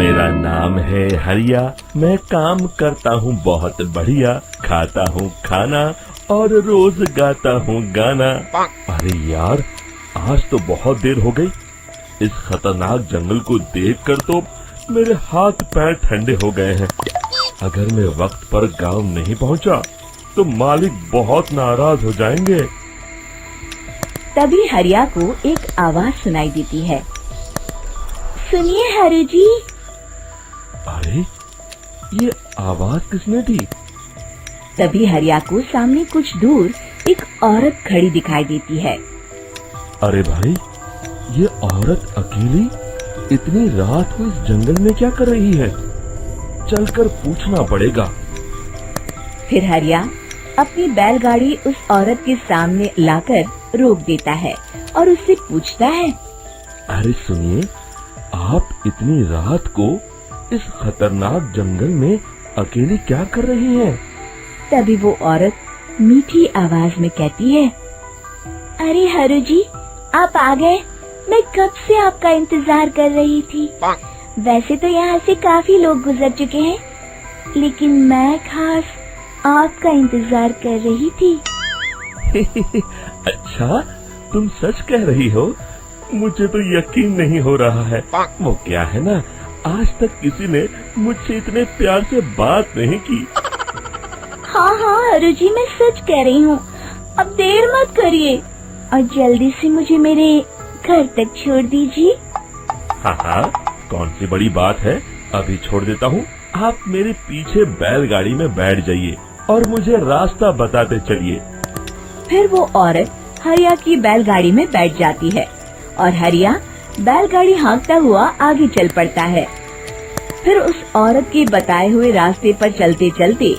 मेरा नाम है हरिया, मैं काम करता हूँ बहुत बढ़िया, खाता हूँ खाना और रोज गाता हूँ गाना। अरे यार, आज तो बहुत देर हो गई। इस खतरनाक जंगल को देखकर तो मेरे हाथ पैर ठंडे हो गए हैं। अगर मैं वक्त पर गांव नहीं पहुंचा तो मालिक बहुत नाराज हो जाएंगे। तभी हरिया को एक आवाज सुनाई देती है। सुनिए हरु जी। अरे, ये आवाज किसने दी? तभी हरिया को सामने कुछ दूर एक औरत खड़ी दिखाई देती है। अरे भाई, ये औरत अकेली इतनी रात को इस जंगल में क्या कर रही है? चलकर पूछना पड़ेगा। फिर हरिया अपनी बैलगाड़ी उस औरत के सामने लाकर रोक देता है और उससे पूछता है। अरे सुनिए, आप इतनी रात को इस खतरनाक जंगल में अकेली क्या कर रही हैं? तभी वो औरत मीठी आवाज में कहती है, अरे हरु जी, आप आ गए। मैं कब से आपका इंतजार कर रही थी। वैसे तो यहाँ से काफी लोग गुजर चुके हैं, लेकिन मैं खास आपका इंतजार कर रही थी। अच्छा, तुम सच कह रही हो? मुझे तो यकीन नहीं हो रहा है। वो क्या है ना, आज तक किसी ने मुझसे इतने प्यार से बात नहीं की। हाँ हाँ हरु जी, मैं सच कह रही हूँ। अब देर मत करिए और जल्दी से मुझे मेरे घर तक छोड़ दीजिए। हाँ हाँ, कौन सी बड़ी बात है, अभी छोड़ देता हूँ। आप मेरे पीछे बैलगाड़ी में बैठ जाइए और मुझे रास्ता बताते चलिए। फिर वो औरत हरिया की बैलगाड़ी में बैठ जाती है और हरिया बैलगाड़ी हाँकता हुआ आगे चल पड़ता है। फिर उस औरत के बताए हुए रास्ते पर चलते चलते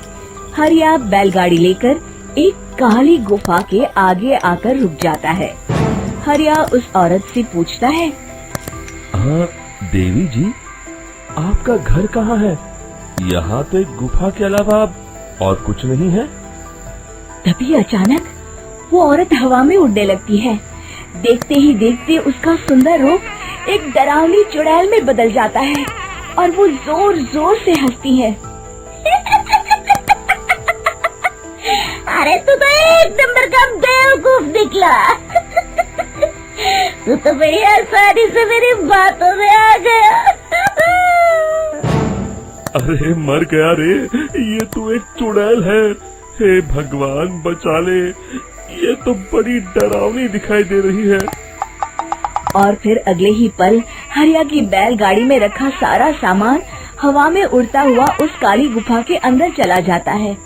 हरिया बैलगाड़ी लेकर एक काली गुफा के आगे आकर रुक जाता है। हरिया उस औरत से पूछता है, हाँ देवी जी, आपका घर कहाँ है? यहाँ तो एक गुफा के अलावा और कुछ नहीं है। तभी अचानक वो औरत हवा में उड़ने लगती है। देखते ही देखते उसका सुंदर रूप एक डरावनी चुड़ैल में बदल जाता है और वो जोर जोर से हंसती है। अरे तू तो एक नंबर का बेवकूफ निकला। तू तो बड़ी आसानी से मेरी बातों में आ गया। अरे मर गया रे, ये तो एक चुड़ैल है। हे भगवान बचा ले, ये तो बड़ी डरावनी दिखाई दे रही है। और फिर अगले ही पल हरिया की बैलगाड़ी में रखा सारा सामान हवा में उड़ता हुआ उस काली गुफा के अंदर चला जाता है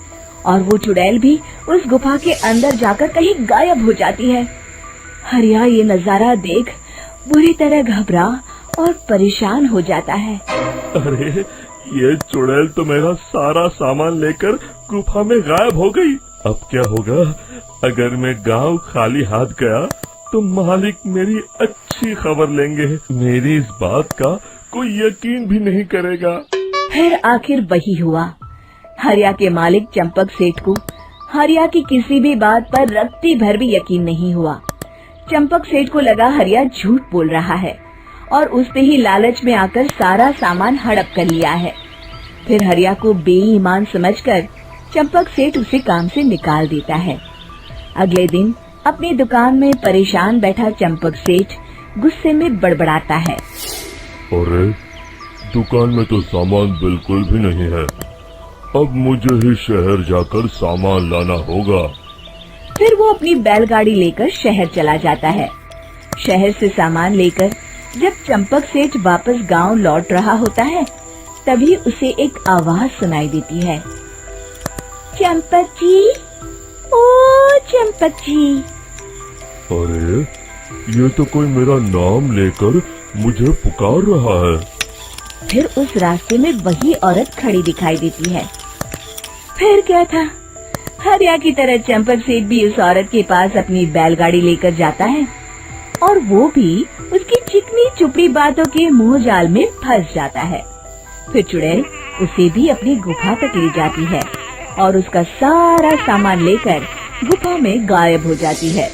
और वो चुड़ैल भी उस गुफा के अंदर जाकर कहीं गायब हो जाती है। हरिया ये नजारा देख बुरी तरह घबरा और परेशान हो जाता है। अरे, ये चुड़ैल तो मेरा सारा सामान लेकर गुफा में गायब हो गई। अब क्या होगा? अगर मैं गांव खाली हाथ गया तो मालिक मेरी अच्छी खबर लेंगे। मेरी इस बात का कोई यकीन भी नहीं करेगा। फिर आखिर वही हुआ। हरिया के मालिक चंपक सेठ को हरिया की किसी भी बात पर रत्ती भर भी यकीन नहीं हुआ। चंपक सेठ को लगा हरिया झूठ बोल रहा है और उसने ही लालच में आकर सारा सामान हड़प कर लिया है। फिर हरिया को बेईमान समझकर चंपक सेठ उसे काम से निकाल देता है। अगले दिन अपनी दुकान में परेशान बैठा चंपक सेठ गुस्से में बड़बड़ाता है। अरे, दुकान में तो सामान बिल्कुल भी नहीं है। अब मुझे ही शहर जाकर सामान लाना होगा। फिर वो अपनी बैलगाड़ी लेकर शहर चला जाता है। शहर से सामान लेकर जब चंपक सेठ वापस गांव लौट रहा होता है, तभी उसे एक आवाज सुनाई देती है। चंपक जी, ओ चंपक जी। अरे, ये तो कोई मेरा नाम लेकर मुझे पुकार रहा है। फिर उस रास्ते में वही औरत खड़ी दिखाई देती है। फिर क्या था, हरिया की तरह चंपक सेठ भी उस औरत के पास अपनी बैलगाड़ी लेकर जाता है और वो भी उसकी चिकनी चुपड़ी बातों के मुंह जाल में फंस जाता है। फिर चुड़ैल उसे भी अपनी गुफा तक ले जाती है और उसका सारा सामान लेकर गुफा में गायब हो जाती है।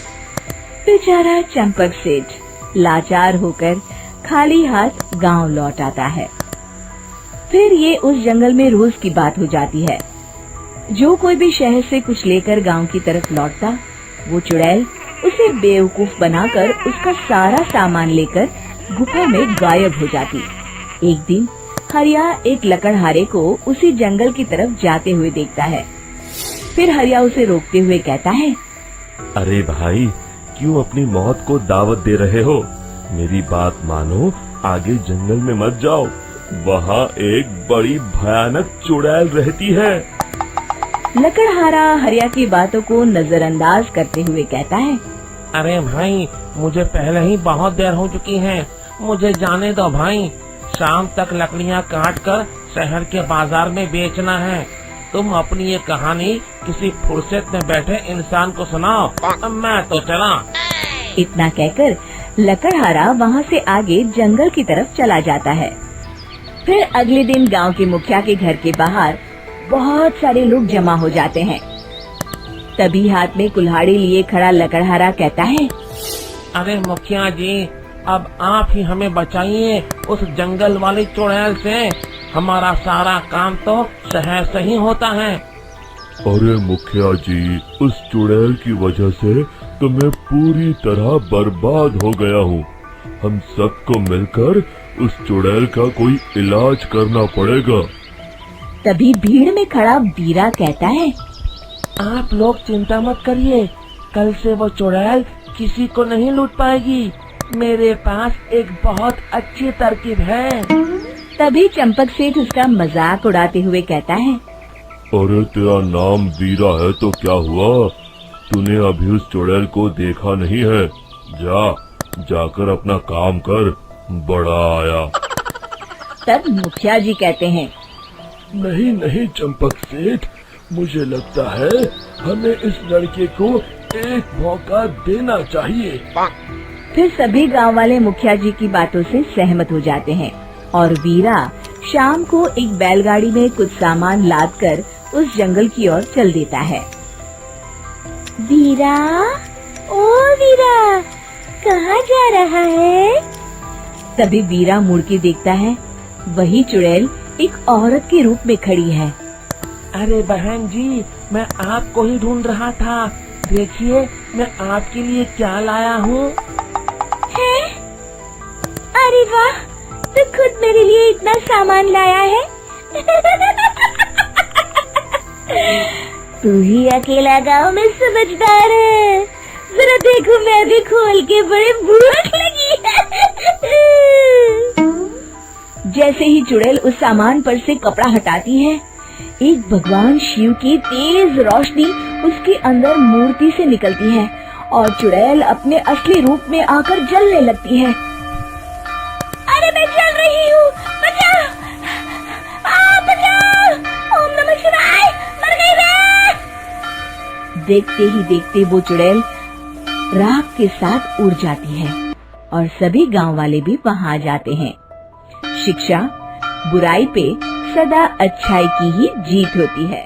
बेचारा चंपक सेठ लाचार होकर खाली हाथ गांव लौट आता है। फिर ये उस जंगल में रोज की बात हो जाती है। जो कोई भी शहर से कुछ लेकर गांव की तरफ लौटता, वो चुड़ैल उसे बेवकूफ बनाकर उसका सारा सामान लेकर गुफा में गायब हो जाती। एक दिन हरिया एक लकड़हारे को उसी जंगल की तरफ जाते हुए देखता है। फिर हरिया उसे रोकते हुए कहता है, अरे भाई, क्यों अपनी मौत को दावत दे रहे हो? मेरी बात मानो, आगे जंगल में मत जाओ, वहाँ एक बड़ी भयानक चुड़ैल रहती है। लकड़हारा हरिया की बातों को नजरअंदाज करते हुए कहता है, अरे भाई, मुझे पहले ही बहुत देर हो चुकी है, मुझे जाने दो भाई। शाम तक लकड़ियाँ काट कर शहर के बाजार में बेचना है। तुम अपनी ये कहानी किसी फुर्सत में बैठे इंसान को सुनाओ, मैं तो चला। इतना कहकर लकड़हारा वहाँ से आगे जंगल की तरफ चला जाता है। फिर अगले दिन गांव के मुखिया के घर के बाहर बहुत सारे लोग जमा हो जाते हैं। तभी हाथ में कुल्हाड़ी लिए खड़ा लकड़हारा कहता है, अरे मुखिया जी, अब आप ही हमें बचाइए उस जंगल वाली चुड़ैल से। हमारा सारा काम तो शहर से ही होता है। अरे मुखिया जी, उस चुड़ैल की वजह से तो मैं पूरी तरह बर्बाद हो गया हूँ। हम सबको मिलकर उस चुड़ैल का कोई इलाज करना पड़ेगा। तभी भीड़ में खड़ा वीरा कहता है, आप लोग चिंता मत करिए, कल से वो चुड़ैल किसी को नहीं लूट पाएगी। मेरे पास एक बहुत अच्छी तरकीब है। तभी चंपक सेठ उसका मजाक उड़ाते हुए कहता है, अरे तेरा नाम वीरा है तो क्या हुआ? तूने अभी उस चुड़ैल को देखा नहीं है? जाकर अपना काम कर, बड़ा आया। तब मुखिया जी कहते हैं, नहीं चंपक सेठ, मुझे लगता है हमें इस लड़के को एक मौका देना चाहिए। फिर सभी गांव वाले मुखिया जी की बातों से सहमत हो जाते हैं और वीरा शाम को एक बैलगाड़ी में कुछ सामान लादकर उस जंगल की ओर चल देता है। वीरा, ओ वीरा, कहाँ जा रहा है? तभी वीरा मुड़ के देखता है, वही चुड़ैल एक औरत के रूप में खड़ी है। अरे बहन जी, मैं आपको ही ढूंढ रहा था। देखिए, मैं आपके लिए क्या लाया हूँ। अरे वाह, तू खुद मेरे लिए इतना सामान लाया है। तू ही अकेला गांव में समझदार है। जरा देखो, मैं भी खोल के, बड़े भूख लगी है। जैसे ही चुड़ैल उस सामान पर से कपड़ा हटाती है, एक भगवान शिव की तेज रोशनी उसके अंदर मूर्ति से निकलती है और चुड़ैल अपने असली रूप में आकर जलने लगती है। अरे मैं जल रही हूँ, बचाओ! बचाओ! ओम नमः शिवाय, मर गई मैं! देखते ही देखते वो चुड़ैल राख के साथ उड़ जाती है और सभी गांव वाले भी वहां जाते हैं। शिक्षा बुराई पे सदा अच्छाई की ही जीत होती है।